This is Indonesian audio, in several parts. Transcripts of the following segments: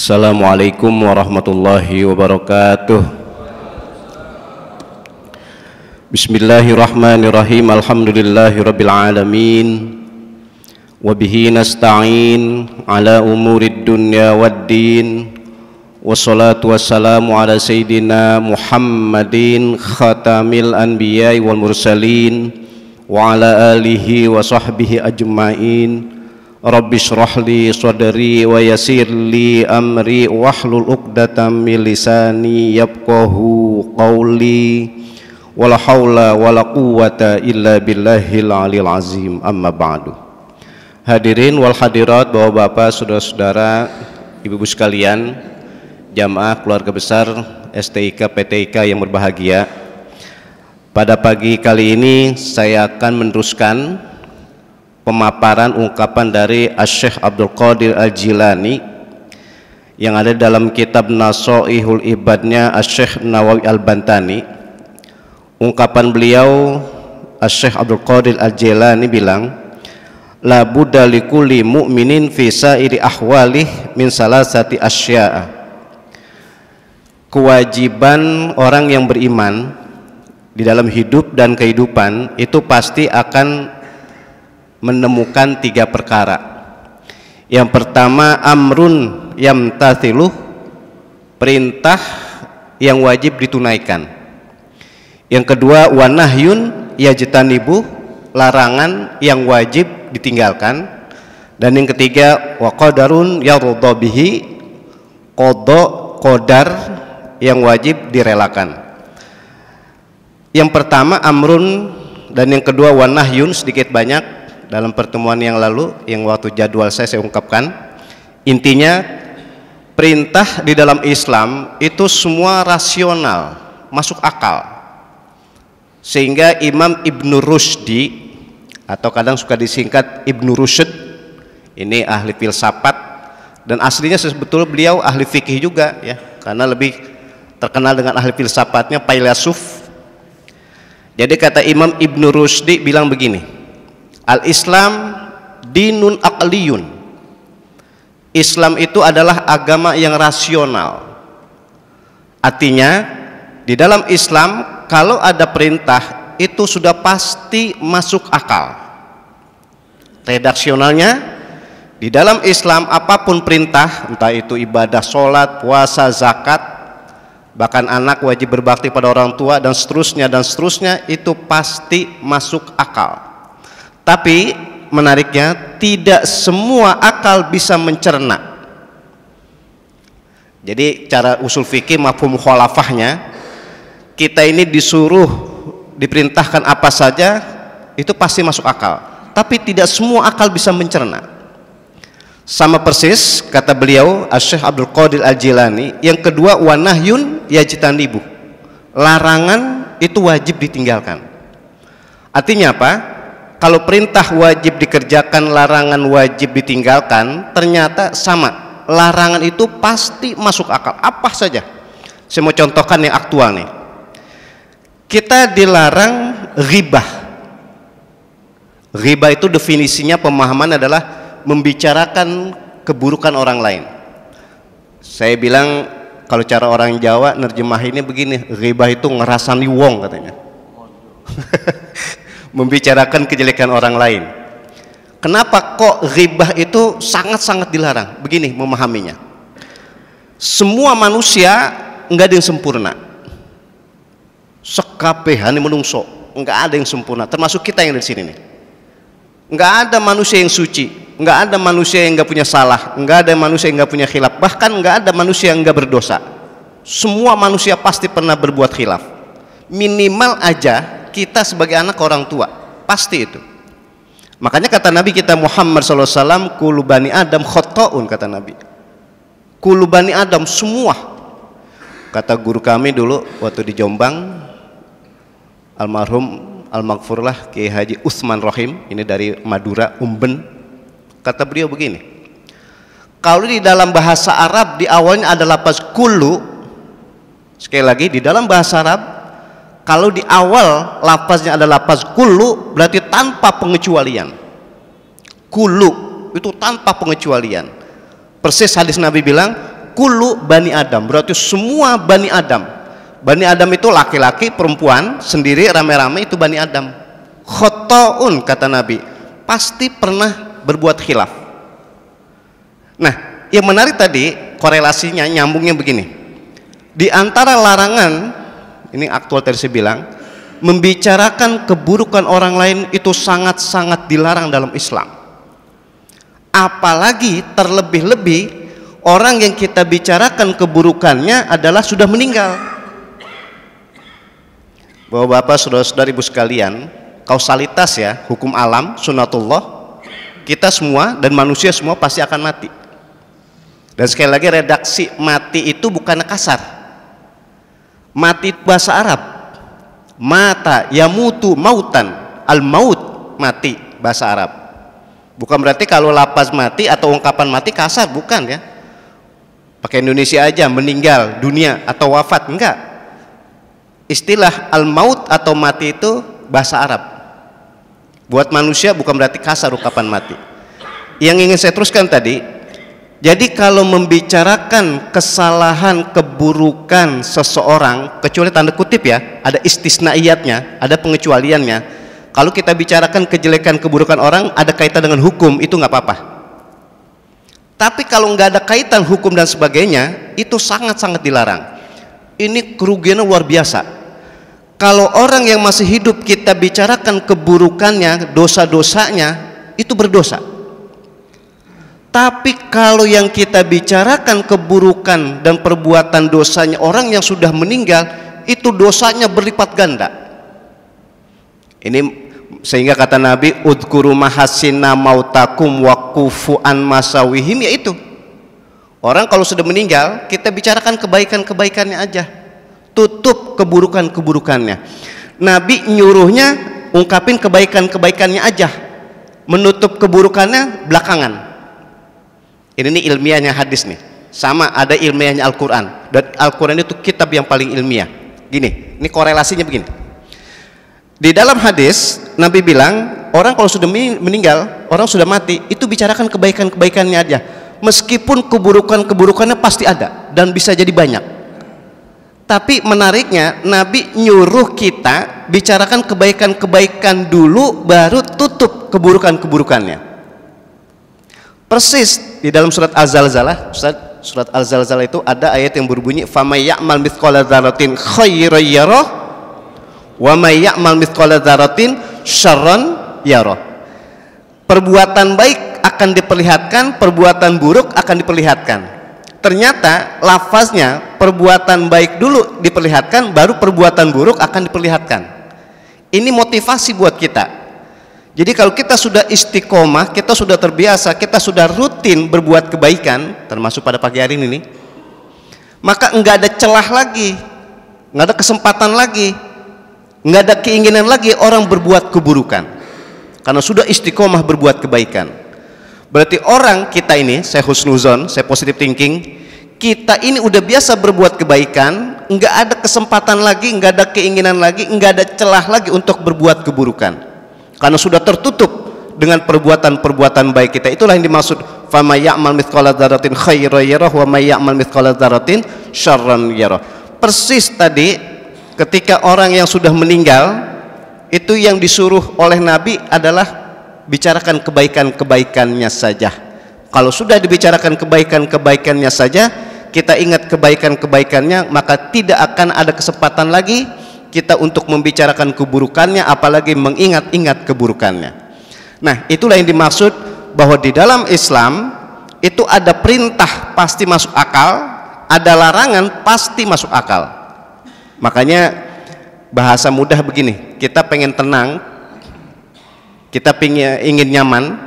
Assalamualaikum warahmatullahi wabarakatuh. Bismillahirrahmanirrahim. Alhamdulillahirabbil alamin. Wabihi nasta'in ala umurid dunya waddin. Wassalatu wassalamu ala sayyidina Muhammadin khatamil anbiya'i wal mursalin wa ala alihi wa sahbihi ajma'in. Rabbi shrah li sadri wa yassir li amri wahlul 'uqdatam min lisani yafqahu qawli wala haula wala quwwata illa billahil aliyil azim. Amma ba'du. Hadirin wal hadirat, Bapak-bapak, saudara-saudara, ibu-ibu sekalian, jamaah keluarga besar STIK PTIK yang berbahagia. Pada pagi kali ini saya akan meneruskan pemaparan ungkapan dari Asy-Syaikh Abdul Qadir Al-Jilani yang ada dalam kitab Nasaihul Ibadnya Asy-Syaikh Nawawi Al-Bantani. Ungkapan beliau, Asy-Syaikh Abdul Qadir Al-Jilani bilang, la budda likulli mu'minin fi sa'iri ahwalih min salasati asya'a. Kewajiban orang yang beriman di dalam hidup dan kehidupan itu pasti akan menemukan tiga perkara. Yang pertama, amrun yamtathiluh, perintah yang wajib ditunaikan. Yang kedua, wa nahyun yajtanibuh, larangan yang wajib ditinggalkan. Dan yang ketiga, wa qadarun yardha bihi, qada, qadar yang wajib direlakan. Yang pertama amrun, dan yang kedua wa nahyun. Sedikit banyak dalam pertemuan yang lalu, yang waktu jadwal saya ungkapkan, intinya perintah di dalam Islam itu semua rasional, masuk akal, sehingga Imam Ibnu Rushdi, atau kadang suka disingkat Ibnu Rushd, ini ahli filsafat, dan aslinya sebetulnya beliau ahli fikih juga ya, karena lebih terkenal dengan ahli filsafatnya, failasuf. Jadi kata Imam Ibnu Rushdi bilang begini, al-Islam dinun aqliyun. Islam itu adalah agama yang rasional. Artinya di dalam Islam kalau ada perintah itu sudah pasti masuk akal. Redaksionalnya di dalam Islam apapun perintah, entah itu ibadah, sholat, puasa, zakat, bahkan anak wajib berbakti pada orang tua dan seterusnya, itu pasti masuk akal. Tapi menariknya tidak semua akal bisa mencerna. Jadi cara usul fikih mafhum khalafahnya, kita ini disuruh diperintahkan apa saja itu pasti masuk akal, tapi tidak semua akal bisa mencerna. Sama persis kata beliau Asy-Syaikh Abdul Qadir Al-Jilani, yang kedua wa nahyun yajtanibu, larangan itu wajib ditinggalkan. Artinya apa? Kalau perintah wajib dikerjakan, larangan wajib ditinggalkan, ternyata sama. Larangan itu pasti masuk akal, apa saja. Saya mau contohkan yang aktual nih. Kita dilarang ghibah. Ghibah itu definisinya, pemahaman adalah membicarakan keburukan orang lain. Saya bilang kalau cara orang Jawa nerjemahinnya begini, ghibah itu ngerasani wong katanya. Membicarakan kejelekan orang lain. Kenapa kok ghibah itu sangat-sangat dilarang? Begini memahaminya, semua manusia enggak ada yang sempurna, sekabehan menungso enggak ada yang sempurna, termasuk kita yang di sini nih. Enggak ada manusia yang suci, enggak ada manusia yang enggak punya salah, enggak ada manusia yang enggak punya khilaf, bahkan enggak ada manusia yang enggak berdosa. Semua manusia pasti pernah berbuat khilaf, minimal aja kita sebagai anak orang tua, pasti itu. Makanya kata Nabi kita Muhammad SAW, kullu bani Adam khotta'un, kata Nabi. Kullu bani Adam, semua. Kata guru kami dulu waktu di Jombang, almarhum almaghfurlah Kiai Haji Utsman Rohim, ini dari Madura, Umben. Kata beliau begini, kalau di dalam bahasa Arab di awalnya ada lafaz kullu, sekali lagi di dalam bahasa Arab kalau di awal lafaznya ada lafaz kullu, berarti tanpa pengecualian. Kullu itu tanpa pengecualian. Persis hadis Nabi bilang, kullu bani Adam, berarti semua bani Adam. Bani Adam itu laki-laki, perempuan, sendiri, rame-rame, itu bani Adam. Khotoun, kata Nabi, pasti pernah berbuat khilaf. Nah, yang menarik tadi korelasinya, nyambungnya begini. Di antara larangan, ini aktual tadi saya bilang, membicarakan keburukan orang lain itu sangat-sangat dilarang dalam Islam. Apalagi terlebih-lebih orang yang kita bicarakan keburukannya adalah sudah meninggal. Bapak-bapak, saudara-saudari ibu sekalian, kausalitas ya, hukum alam, sunatullah, kita semua dan manusia semua pasti akan mati. Dan sekali lagi, redaksi mati itu bukan kasar. Mati bahasa Arab, mata yamutu mautan, al maut, mati bahasa Arab. Bukan berarti kalau lapas mati atau ungkapan mati kasar, bukan ya. Pakai Indonesia aja, meninggal dunia atau wafat, enggak. Istilah al-maut atau mati itu bahasa Arab. Buat manusia bukan berarti kasar ungkapan mati. Yang ingin saya teruskan tadi, jadi kalau membicarakan kesalahan, keburukan seseorang, kecuali tanda kutip ya, ada istisnaiyatnya, ada pengecualiannya. Kalau kita bicarakan kejelekan, keburukan orang, ada kaitan dengan hukum, itu nggak apa-apa. Tapi kalau nggak ada kaitan hukum dan sebagainya, itu sangat-sangat dilarang. Ini kerugiannya luar biasa. Kalau orang yang masih hidup kita bicarakan keburukannya, dosa-dosanya, itu berdosa. Tapi kalau yang kita bicarakan keburukan dan perbuatan dosanya orang yang sudah meninggal, itu dosanya berlipat ganda. Ini sehingga kata Nabi, udhkuru mahasina mautakum waqufu an masawihim, yaitu orang kalau sudah meninggal kita bicarakan kebaikan-kebaikannya aja, tutup keburukan-keburukannya. Nabi nyuruhnya ungkapin kebaikan-kebaikannya aja, menutup keburukannya belakangan. Ini nih ilmiahnya hadis nih, sama ada ilmiahnya Al-Quran, dan Al-Quran itu kitab yang paling ilmiah. Gini, ini korelasinya begini. Di dalam hadis Nabi bilang, orang kalau sudah meninggal, orang sudah mati, itu bicarakan kebaikan-kebaikannya aja, meskipun keburukan-keburukannya pasti ada dan bisa jadi banyak. Tapi menariknya, Nabi nyuruh kita bicarakan kebaikan-kebaikan dulu, baru tutup keburukan-keburukannya. Persis di dalam surat Az-Zalzalah, Ustaz, surat Az-Zalzalah itu ada ayat yang berbunyi, "Faman ya'mal mithqala dzarratin khairan yarah wa may ya'mal mithqala dzarratin syarran yarah." Perbuatan baik akan diperlihatkan, perbuatan buruk akan diperlihatkan. Ternyata lafaznya perbuatan baik dulu diperlihatkan, baru perbuatan buruk akan diperlihatkan. Ini motivasi buat kita. Jadi kalau kita sudah istiqomah, kita sudah terbiasa, kita sudah rutin berbuat kebaikan, termasuk pada pagi hari ini nih, maka enggak ada celah lagi, enggak ada kesempatan lagi, enggak ada keinginan lagi orang berbuat keburukan, karena sudah istiqomah berbuat kebaikan. Berarti orang kita ini, saya husnuzon, saya positive thinking, kita ini udah biasa berbuat kebaikan, enggak ada kesempatan lagi, enggak ada keinginan lagi, enggak ada celah lagi untuk berbuat keburukan, karena sudah tertutup dengan perbuatan-perbuatan baik kita. Itulah yang dimaksud famay ya'mal mithqala dzarratin khairan yarah wa may ya'mal mithqala dzarratin syarran yarah. Persis tadi ketika orang yang sudah meninggal itu yang disuruh oleh Nabi adalah bicarakan kebaikan-kebaikannya saja. Kalau sudah dibicarakan kebaikan-kebaikannya saja, kita ingat kebaikan-kebaikannya, maka tidak akan ada kesempatan lagi kita untuk membicarakan keburukannya, apalagi mengingat-ingat keburukannya. Nah, itulah yang dimaksud bahwa di dalam Islam itu ada perintah pasti masuk akal, ada larangan pasti masuk akal. Makanya bahasa mudah begini, kita pengen tenang, kita ingin nyaman,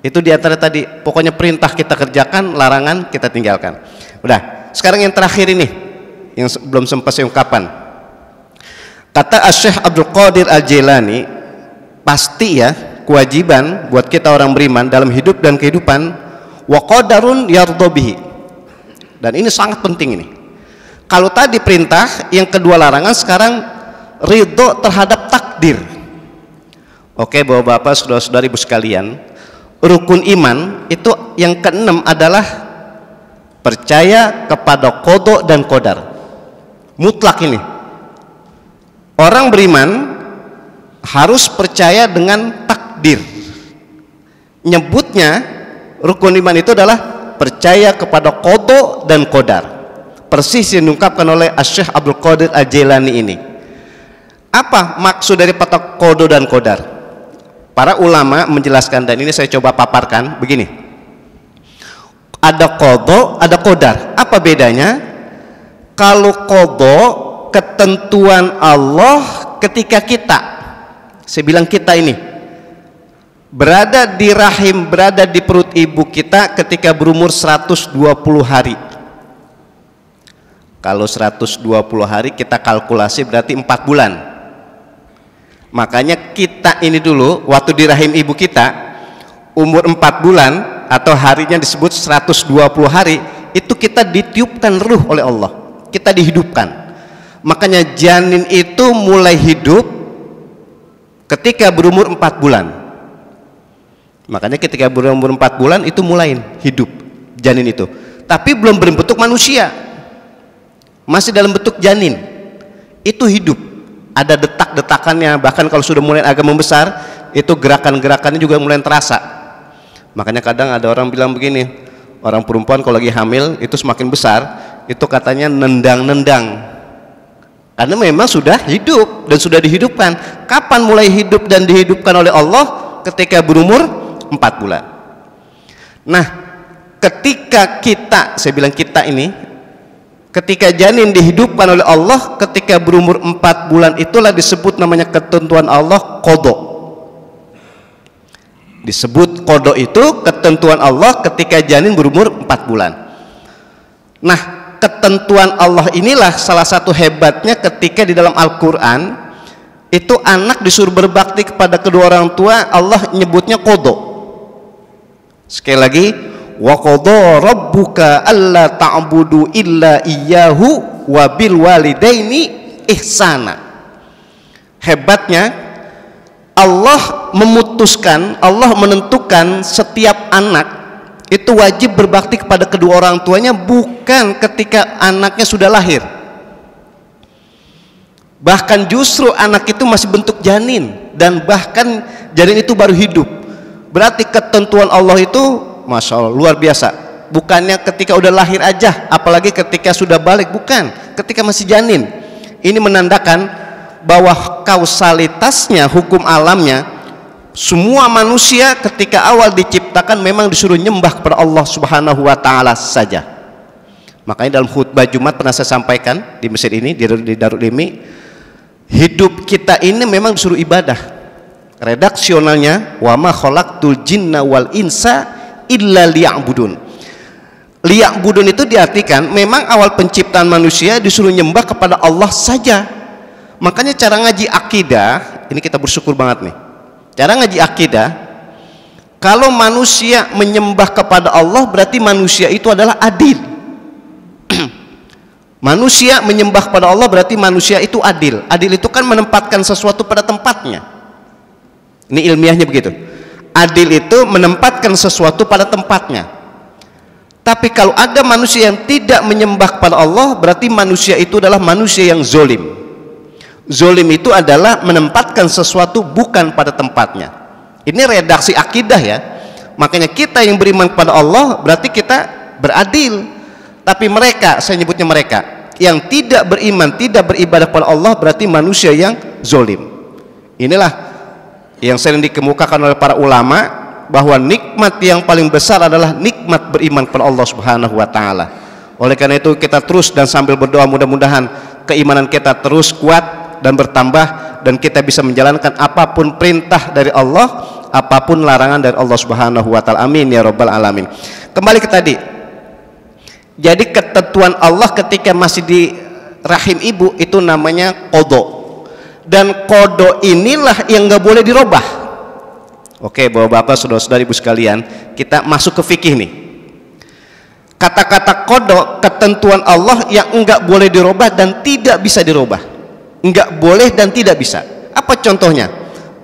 itu diantara tadi, pokoknya perintah kita kerjakan, larangan kita tinggalkan. Udah, sekarang yang terakhir ini yang belum sempat saya ungkapkan. Kata Syekh Abdul Qadir Al-Jailani, pasti ya kewajiban buat kita orang beriman dalam hidup dan kehidupan, wa qadarun yardha bihi. Dan ini sangat penting ini. Kalau tadi perintah, yang kedua larangan, sekarang ridho terhadap takdir. Oke, Bapak-bapak, saudara-saudari ibu sekalian, rukun iman itu yang keenam adalah percaya kepada qada dan qadar. Mutlak ini. Orang beriman harus percaya dengan takdir. Nyebutnya rukun iman itu adalah percaya kepada qada dan qadar. Persis yang diungkapkan oleh Syekh Abdul Qadir Al-Jailani ini. Apa maksud dari kata qada dan qadar? Para ulama menjelaskan, dan ini saya coba paparkan begini. Ada qada, ada qadar. Apa bedanya? Kalau qada ketentuan Allah ketika kita, saya bilang kita ini berada di rahim, berada di perut ibu kita ketika berumur 120 hari. Kalau 120 hari kita kalkulasi berarti 4 bulan. Makanya kita ini dulu waktu di rahim ibu kita umur 4 bulan atau harinya disebut 120 hari, itu kita ditiupkan ruh oleh Allah, kita dihidupkan. Makanya janin itu mulai hidup ketika berumur 4 bulan. Makanya ketika berumur 4 bulan itu mulai hidup janin itu, tapi belum berbentuk manusia, masih dalam bentuk janin. Itu hidup, ada detak-detakannya, bahkan kalau sudah mulai agak membesar itu gerakan-gerakannya juga mulai terasa. Makanya kadang ada orang bilang begini, orang perempuan kalau lagi hamil itu semakin besar, itu katanya nendang-nendang, karena memang sudah hidup dan sudah dihidupkan. Kapan mulai hidup dan dihidupkan oleh Allah? Ketika berumur 4 bulan. Nah, ketika kita, saya bilang kita ini, ketika janin dihidupkan oleh Allah ketika berumur 4 bulan, itulah disebut namanya ketentuan Allah qada. Disebut qada itu ketentuan Allah ketika janin berumur 4 bulan. Nah, ketentuan Allah inilah salah satu hebatnya ketika di dalam Al-Quran itu anak disuruh berbakti kepada kedua orang tua, Allah nyebutnya qada. Sekali lagi, wa qada rabbuka alla ta'budu illa iyyahu wa bil walidaini ihsana. Hebatnya Allah memutuskan, Allah menentukan setiap anak itu wajib berbakti kepada kedua orang tuanya bukan ketika anaknya sudah lahir. Bahkan justru anak itu masih bentuk janin, dan bahkan janin itu baru hidup. Berarti ketentuan Allah itu Masya Allah luar biasa. Bukannya ketika udah lahir aja, apalagi ketika sudah balik, bukan, ketika masih janin. Ini menandakan bahwa kausalitasnya, hukum alamnya, semua manusia ketika awal diciptakan memang disuruh nyembah kepada Allah Subhanahu wa Ta'ala saja. Makanya dalam khutbah Jumat pernah saya sampaikan di masjid ini, di Darul Ilmi, hidup kita ini memang disuruh ibadah. Redaksionalnya, wa ma khalaqtul jinna wal insa illa liya'budun. Liya'budun itu diartikan memang awal penciptaan manusia disuruh nyembah kepada Allah saja. Makanya cara ngaji akidah ini kita bersyukur banget nih. Cara ngaji akidah, kalau manusia menyembah kepada Allah berarti manusia itu adalah adil. Manusia menyembah kepada Allah berarti manusia itu adil. Adil itu kan menempatkan sesuatu pada tempatnya. Ini ilmiahnya begitu. Adil itu menempatkan sesuatu pada tempatnya. Tapi kalau ada manusia yang tidak menyembah kepada Allah, berarti manusia itu adalah manusia yang zolim. Zolim itu adalah menempatkan sesuatu bukan pada tempatnya. Ini redaksi akidah ya. Makanya kita yang beriman kepada Allah berarti kita beradil. Tapi mereka, saya nyebutnya mereka yang tidak beriman, tidak beribadah kepada Allah, berarti manusia yang zolim. Inilah yang sering dikemukakan oleh para ulama, bahwa nikmat yang paling besar adalah nikmat beriman kepada Allah Subhanahu wa Ta'ala. Oleh karena itu kita terus dan sambil berdoa mudah-mudahan keimanan kita terus kuat dan bertambah, dan kita bisa menjalankan apapun perintah dari Allah, apapun larangan dari Allah Subhanahu wa Ta'ala. Amin ya rabbal alamin. Kembali ke tadi. Jadi ketentuan Allah ketika masih di rahim ibu itu namanya qada. Dan qada inilah yang nggak boleh dirubah. Oke, Bapak-bapak, saudara-saudari ibu sekalian, kita masuk ke fikih nih. Kata-kata qada, ketentuan Allah yang enggak boleh dirubah dan tidak bisa dirubah. Enggak boleh dan tidak bisa. Apa contohnya?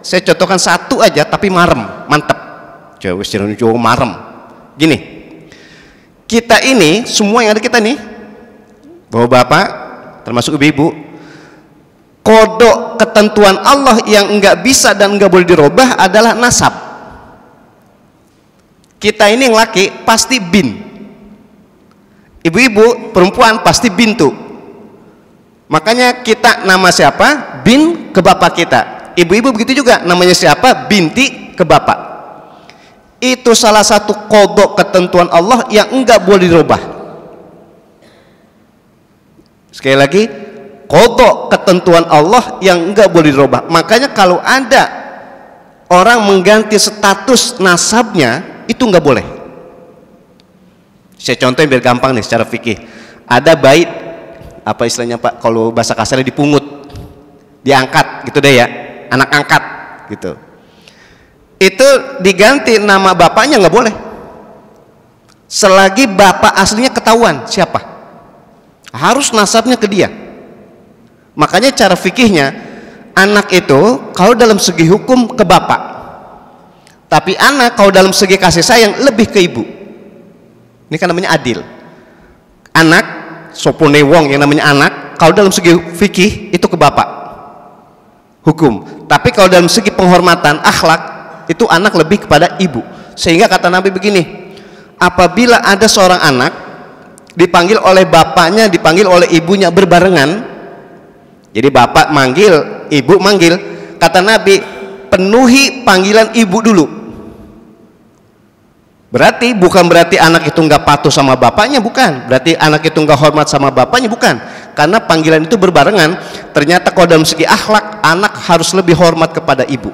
Saya contohkan satu aja tapi marem, mantep. Cewek marem. Gini, Kita ini, semua yang ada kita nih, bapak-bapak, termasuk ibu-ibu, kodok ketentuan Allah yang enggak bisa dan enggak boleh dirubah adalah nasab. Kita ini yang laki pasti bin, ibu-ibu perempuan pasti bintu. Makanya kita nama siapa, bin ke bapak kita. Ibu-ibu begitu juga, namanya siapa, binti ke bapak. Itu salah satu kodok ketentuan Allah yang enggak boleh dirubah. Sekali lagi, kodok ketentuan Allah yang enggak boleh dirubah. Makanya kalau ada orang mengganti status nasabnya, itu enggak boleh. Saya contohin biar gampang nih secara fikih. Ada bait, apa istilahnya Pak, kalau bahasa kasarnya dipungut, diangkat gitu deh ya, anak angkat gitu. Itu diganti nama bapaknya nggak boleh selagi bapak aslinya ketahuan siapa, harus nasabnya ke dia. Makanya cara fikihnya, anak itu kalau dalam segi hukum ke bapak, tapi anak kalau dalam segi kasih sayang lebih ke ibu. Ini kan namanya adil. Anak sopone wong yang namanya anak kalau dalam segi fikih itu ke bapak hukum, tapi kalau dalam segi penghormatan akhlak itu anak lebih kepada ibu. Sehingga kata Nabi begini, apabila ada seorang anak dipanggil oleh bapaknya, dipanggil oleh ibunya berbarengan, jadi bapak manggil, ibu manggil, kata Nabi, penuhi panggilan ibu dulu. Berarti bukan berarti anak itu nggak patuh sama bapaknya, bukan. Berarti anak itu nggak hormat sama bapaknya, bukan. Karena panggilan itu berbarengan. Ternyata kalau dalam segi akhlak, anak harus lebih hormat kepada ibu.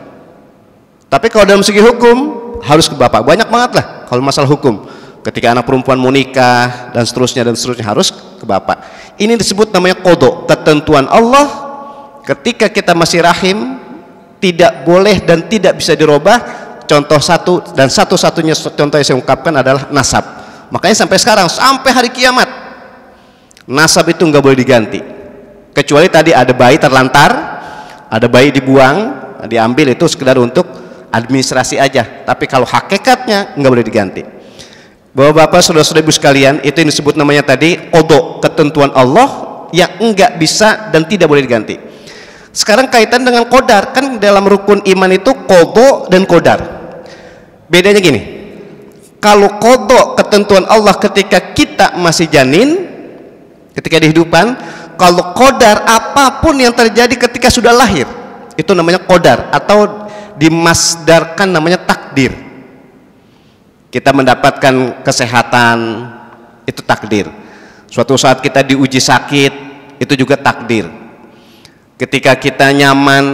Tapi kalau dalam segi hukum harus ke bapak. Banyak banget lah kalau masalah hukum. Ketika anak perempuan mau nikah dan seterusnya harus ke bapak. Ini disebut namanya kodok, ketentuan Allah. Ketika kita masih rahim, tidak boleh dan tidak bisa dirubah. Contoh satu dan satu-satunya contoh yang saya ungkapkan adalah nasab. Makanya sampai sekarang, sampai hari kiamat, nasab itu nggak boleh diganti. Kecuali tadi ada bayi terlantar, ada bayi dibuang, diambil, itu sekedar untuk administrasi aja. Tapi kalau hakikatnya nggak boleh diganti. Bapak-bapak, saudara-saudara ibu sekalian, itu yang disebut namanya tadi kodok, ketentuan Allah yang enggak bisa dan tidak boleh diganti. Sekarang kaitan dengan kodar, kan dalam rukun iman itu kodok dan kodar. Bedanya gini, kalau kodok ketentuan Allah ketika kita masih janin, ketika dihidupan, kalau kodar apapun yang terjadi ketika sudah lahir, itu namanya kodar, atau dimasdarkan namanya takdir. Kita mendapatkan kesehatan, itu takdir. Suatu saat kita diuji sakit, itu juga takdir. Ketika kita nyaman,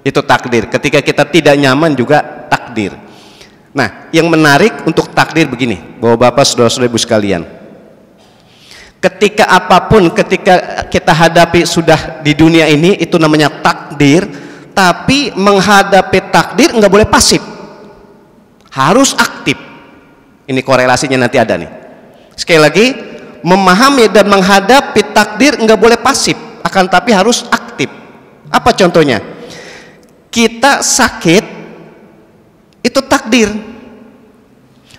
itu takdir. Ketika kita tidak nyaman juga takdir. Nah, yang menarik untuk takdir begini, bapak-bapak, saudara-saudara ibu sekalian, ketika apapun ketika kita hadapi sudah di dunia ini, itu namanya takdir. Tapi menghadapi takdir nggak boleh pasif, harus aktif. Ini korelasinya nanti ada nih. Sekali lagi, memahami dan menghadapi takdir nggak boleh pasif, akan tapi harus aktif. Apa contohnya? Kita sakit, itu takdir,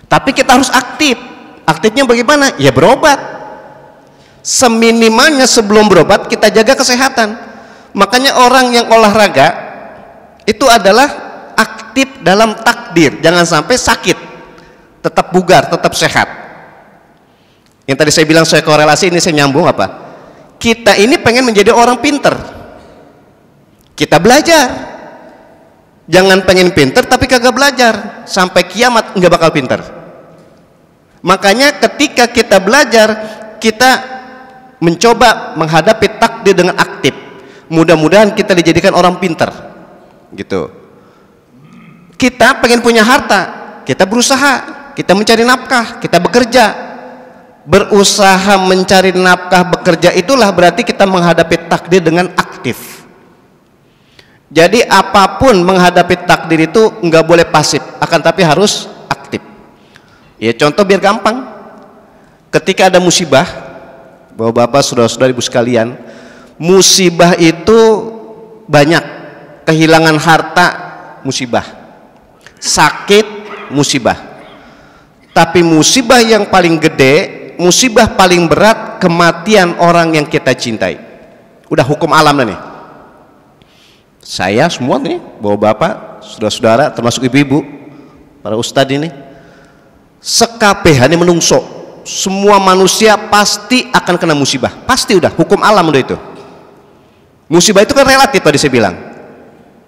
tapi kita harus aktif. Aktifnya bagaimana? Ya berobat. Seminimalnya sebelum berobat kita jaga kesehatan. Makanya orang yang olahraga itu adalah aktif dalam takdir. Jangan sampai sakit, tetap bugar, tetap sehat. Yang tadi saya bilang saya korelasi, ini saya nyambung apa? Kita ini pengen menjadi orang pinter, kita belajar. Jangan pengen pinter tapi kagak belajar, sampai kiamat nggak bakal pinter. Makanya ketika kita belajar, kita mencoba menghadapi takdir dengan aktif. Mudah-mudahan kita dijadikan orang pinter gitu. Kita pengen punya harta, kita berusaha, kita mencari nafkah, kita bekerja. Berusaha mencari nafkah, bekerja, itulah berarti kita menghadapi takdir dengan aktif. Jadi apapun menghadapi takdir itu nggak boleh pasif, akan tapi harus aktif. Ya contoh biar gampang, ketika ada musibah, bapak-bapak, saudara-saudara ibu sekalian, musibah itu banyak. Kehilangan harta musibah, sakit musibah, Tapi musibah yang paling gede, musibah paling berat, kematian orang yang kita cintai. Udah hukum alam nih. Saya semua nih, bapak-bapak, saudara-saudara, termasuk ibu-ibu, para ustadz ini, sekabehane menungso, semua manusia pasti akan kena musibah. Pasti udah, hukum alam udah itu. Musibah itu kan relatif tadi saya bilang.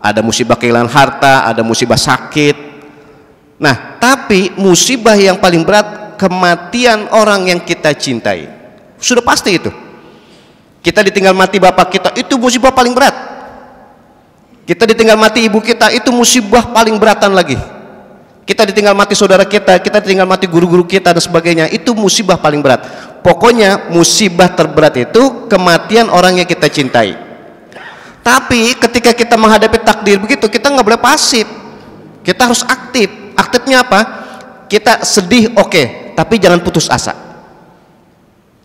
Ada musibah kehilangan harta, ada musibah sakit. Nah, tapi musibah yang paling berat kematian orang yang kita cintai. Sudah pasti itu. Kita ditinggal mati bapak kita, itu musibah paling berat. Kita ditinggal mati ibu kita, itu musibah paling beratan lagi. Kita ditinggal mati saudara kita ditinggal mati guru-guru kita dan sebagainya, itu musibah paling berat. Pokoknya musibah terberat itu kematian orang yang kita cintai. Tapi ketika kita menghadapi takdir begitu, kita nggak boleh pasif. Kita harus aktif. Aktifnya apa? Kita sedih, oke, tapi jangan putus asa.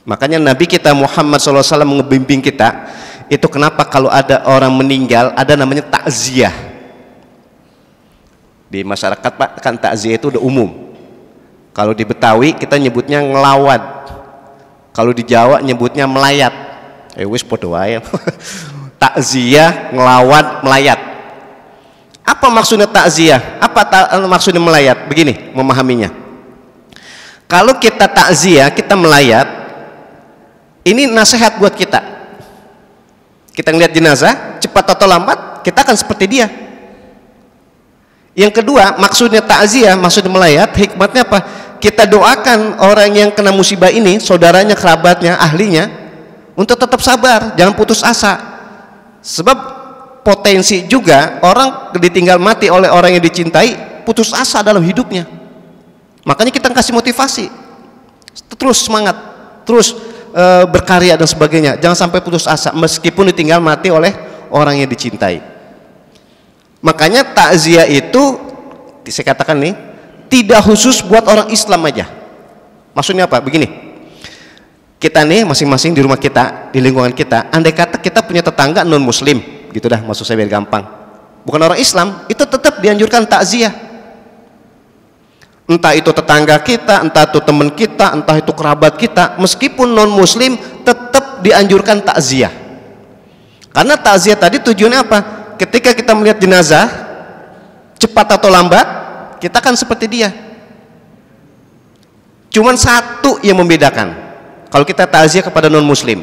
Makanya Nabi kita Muhammad SAW ngebimbing kita, itu kenapa kalau ada orang meninggal ada namanya takziah. Di masyarakat Pak, kan takziah itu udah umum. Kalau di Betawi kita nyebutnya ngelawad, kalau di Jawa nyebutnya melayat. Wis podo wae. Takziah, ngelawad, melayat. Apa maksudnya takziah? Apa maksudnya melayat? Begini memahaminya. Kalau kita takziah, kita melayat, ini nasihat buat kita. Kita ngelihat jenazah, cepat atau lambat kita akan seperti dia. Yang kedua, maksudnya takziah, maksudnya melayat, hikmatnya apa? Kita doakan orang yang kena musibah ini, saudaranya, kerabatnya, ahlinya, untuk tetap sabar, jangan putus asa. Sebab potensi juga orang ditinggal mati oleh orang yang dicintai, putus asa dalam hidupnya. Makanya kita kasih motivasi, terus semangat, terus berkarya dan sebagainya. Jangan sampai putus asa meskipun ditinggal mati oleh orang yang dicintai. Makanya takziah itu saya katakan nih, tidak khusus buat orang Islam aja. Maksudnya apa? Begini, kita nih masing-masing di rumah kita, di lingkungan kita, andai kata kita punya tetangga non muslim, gitu dah, maksud saya biar gampang, bukan orang Islam, itu tetap dianjurkan takziah. Entah itu tetangga kita, entah itu teman kita, entah itu kerabat kita, meskipun non muslim tetap dianjurkan takziah. Karena takziah tadi tujuannya apa? Ketika kita melihat jenazah, cepat atau lambat kita kan seperti dia. Cuman satu yang membedakan, kalau kita takziah kepada non muslim,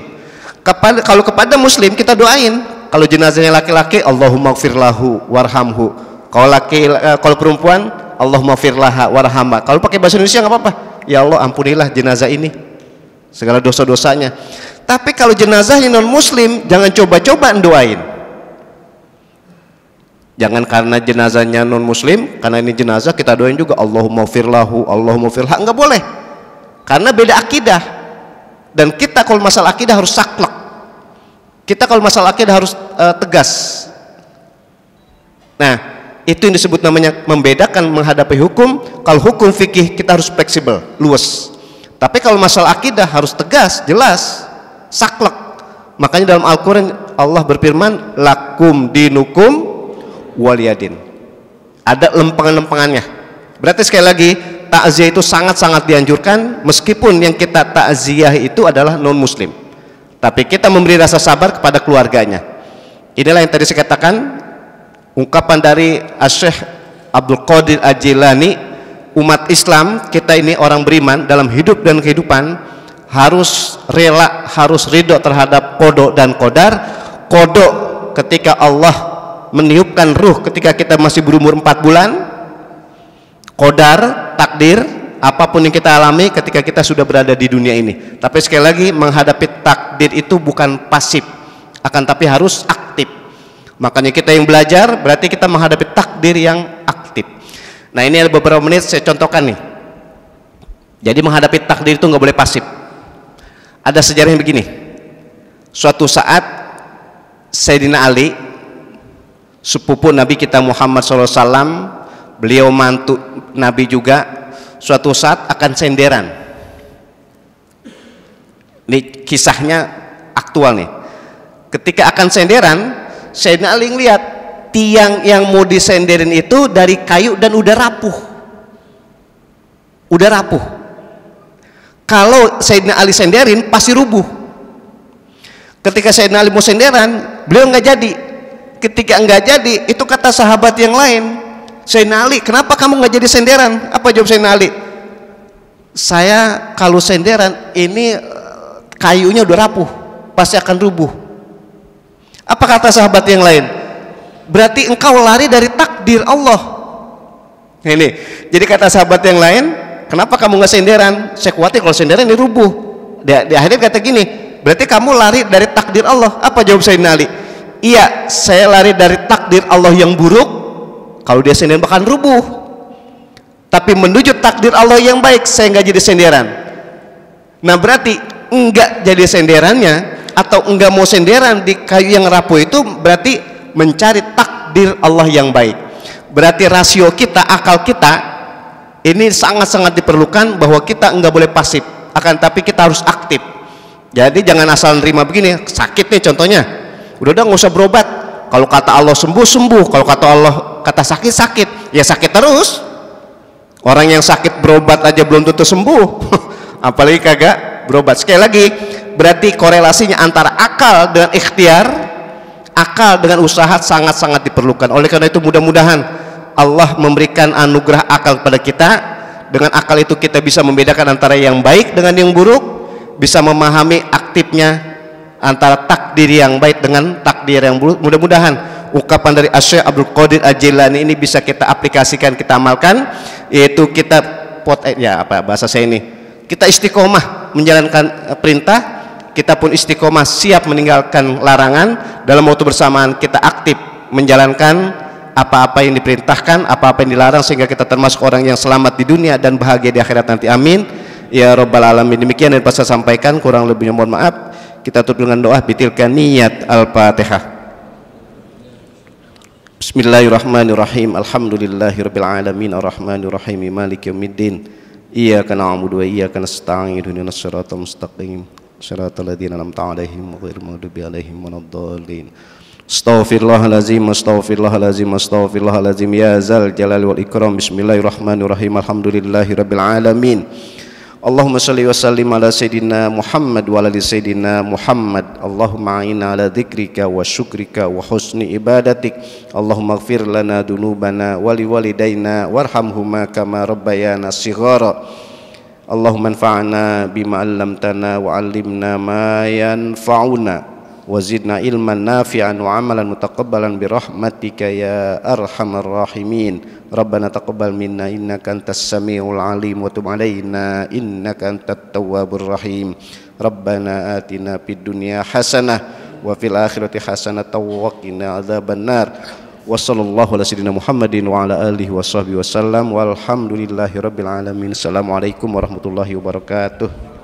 kalau kepada muslim kita doain. Kalau jenazahnya laki-laki, Allahumma gfir lahu warhamhu. Kalau perempuan, Allahumma gfir laha warhamha. Kalau pakai bahasa Indonesia nggak apa-apa. Ya Allah, ampunilah jenazah ini segala dosa-dosanya. Tapi kalau jenazahnya non muslim, jangan coba-coba doain. Jangan karena jenazahnya non muslim, karena ini jenazah kita doain juga Allahumma gfir lahu, Allahumma gfir laha. Nggak boleh. Karena beda akidah. Dan kita kalau masalah akidah harus saklek. Kita kalau masalah akidah harus tegas. Nah, itu yang disebut namanya membedakan menghadapi hukum. Kalau hukum fikih kita harus fleksibel, luas. Tapi kalau masalah akidah harus tegas, jelas, saklek. Makanya dalam Al-Quran Allah berfirman, lakum dinukum waliyadin. Ada lempengan-lempengannya. Berarti sekali lagi, takziah itu sangat-sangat dianjurkan, meskipun yang kita takziah itu adalah non muslim. Tapi kita memberi rasa sabar kepada keluarganya. Inilah yang tadi saya katakan, ungkapan dari Syekh Abdul Qadir Al-Jilani, umat Islam kita ini orang beriman dalam hidup dan kehidupan harus rela, harus ridho terhadap qada dan qadar. Qada ketika Allah meniupkan ruh ketika kita masih berumur 4 bulan, qadar takdir apapun yang kita alami ketika kita sudah berada di dunia ini. Tapi sekali lagi, menghadapi takdir itu bukan pasif, akan tapi harus aktif. Makanya kita yang belajar berarti kita menghadapi takdir yang aktif. Nah, ini ada beberapa menit saya contohkan nih. Jadi menghadapi takdir itu nggak boleh pasif. Ada sejarahnya begini. Suatu saat Sayyidina Ali, sepupu Nabi kita Muhammad SAW, beliau mantu Nabi juga, suatu saat akan senderan. Ini kisahnya aktual nih. Ketika akan senderan, Sayyidina Ali lihat tiang yang mau disenderin itu dari kayu dan udah rapuh. udah rapuh. Kalau Sayyidina Ali senderin pasti rubuh. Ketika Sayyidina Ali mau senderan, beliau nggak jadi. Ketika nggak jadi, itu kata sahabat yang lain, Sayyidina Ali, kenapa kamu nggak jadi senderan? Apa jawab Sayyidina Ali? Saya kalau senderan ini kayunya udah rapuh, pasti akan rubuh. Apa kata sahabat yang lain? Berarti engkau lari dari takdir Allah. Ini, jadi kata sahabat yang lain, kenapa kamu nggak senderan? Saya khawatir kalau senderan ini rubuh. Di akhirnya kata gini, berarti kamu lari dari takdir Allah. Apa jawab Sayyidina Ali? Iya, saya lari dari takdir Allah yang buruk. Kalau dia senderan bakal rubuh. Tapi menuju takdir Allah yang baik, saya nggak jadi senderan. Nah berarti enggak jadi senderannya atau enggak mau senderan di kayu yang rapuh itu berarti mencari takdir Allah yang baik. Berarti rasio kita, akal kita ini sangat-sangat diperlukan, bahwa kita enggak boleh pasif, akan tapi kita harus aktif. Jadi jangan asal nerima begini, sakit nih contohnya, udah nggak usah berobat. Kalau kata Allah sembuh, sembuh. Kalau kata Allah kata sakit, sakit, ya sakit terus. Orang yang sakit berobat aja belum tentu sembuh, apalagi kagak berobat. Sekali lagi, berarti korelasinya antara akal dengan ikhtiar, akal dengan usaha sangat-sangat diperlukan. Oleh karena itu mudah-mudahan Allah memberikan anugerah akal kepada kita. Dengan akal itu kita bisa membedakan antara yang baik dengan yang buruk, bisa memahami aktifnya antara takdir yang baik dengan takdir yang buruk. Mudah-mudahan ungkapan dari Syekh Abdul Qadir Al-Jilani ini bisa kita aplikasikan, kita amalkan, yaitu kita bahasa saya ini, kita istiqomah menjalankan perintah, kita pun istiqomah siap meninggalkan larangan. Dalam waktu bersamaan kita aktif menjalankan apa-apa yang diperintahkan, apa-apa yang dilarang, sehingga kita termasuk orang yang selamat di dunia dan bahagia di akhirat nanti. Amin ya rabbal alamin. Demikian yang dapat saya sampaikan, kurang lebihnya mohon maaf. Kita tutup dengan doa, bitilkan niat. Al-Fatihah. Bismillahirrahmanirrahim. Alhamdulillahirabbil alamin arrahmanirrahim maliki yaumiddin. Iyyaka na'budu wa iyyaka nasta'in ihdinas siratal mustaqim siratal ladzina an'amta 'alaihim ghairil maghdubi 'alaihim waladdallin. Astaghfirullahalazim, astaghfirullahalazim, astaghfirullahalazim ya zal jalali wal ikram. Bismillahirrahmanirrahim. Alhamdulillahirabbil alamin. Allahumma salli wa sallim ala sayyidina Muhammad wa ala sayyidina Muhammad. Allahumma a'inna ala dzikrika wa syukrika wa husni ibadatik. Allahumma ighfir lana dunubana wa liwalidayna warhamhuma kama rabbayana shighara. Allahumma anfa'na bima 'allamtana wa 'allimna ma yanfa'una wa zidna ilman nafi'an wa amalan mutaqabbalan bi rahmatika ya arhamar rahimin. Rabbana taqabbal minna innaka antas samiul alim wa tub alaina innaka antat tawwabur rahim. Rabbana atina fid dunya hasanah wa fil akhirati hasanah wa qina adzabannar. Wa sallallahu ala sayyidina Muhammadin wa ala alihi washabbihi wasallam walhamdulillahi rabbil alamin. Assalamualaikum warahmatullahi wabarakatuh.